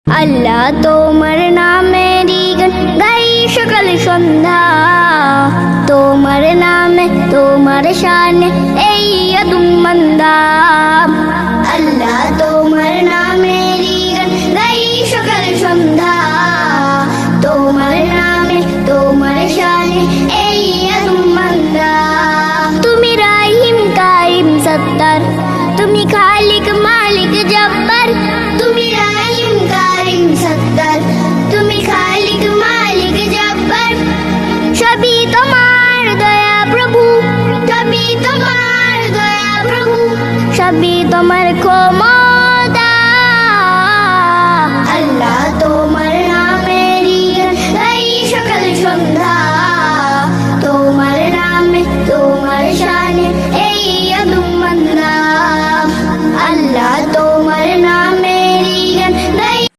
আল্লাহ তোমার নামেরই গান গাই সকাল সন্ধ্যা, তোমার নামে তোমার শানে এই আদম বান্দা। আল্লাহ তোমার নামেরই গান গাই সকাল সন্ধ্যা, তোমার নামে তোমার শানে এই আদম বান্দা। তুমি রাহিম কারিম সত্তার, তুমি খালিক মালিক জব্বার। তুমি রাহিম কারিম সত্তার, তুমি খালিক মালিক জব্বার। সবই তোমার দয়া প্রভু, সবই তোমার দয়া প্রভু, সবই তোমার ক্ষমা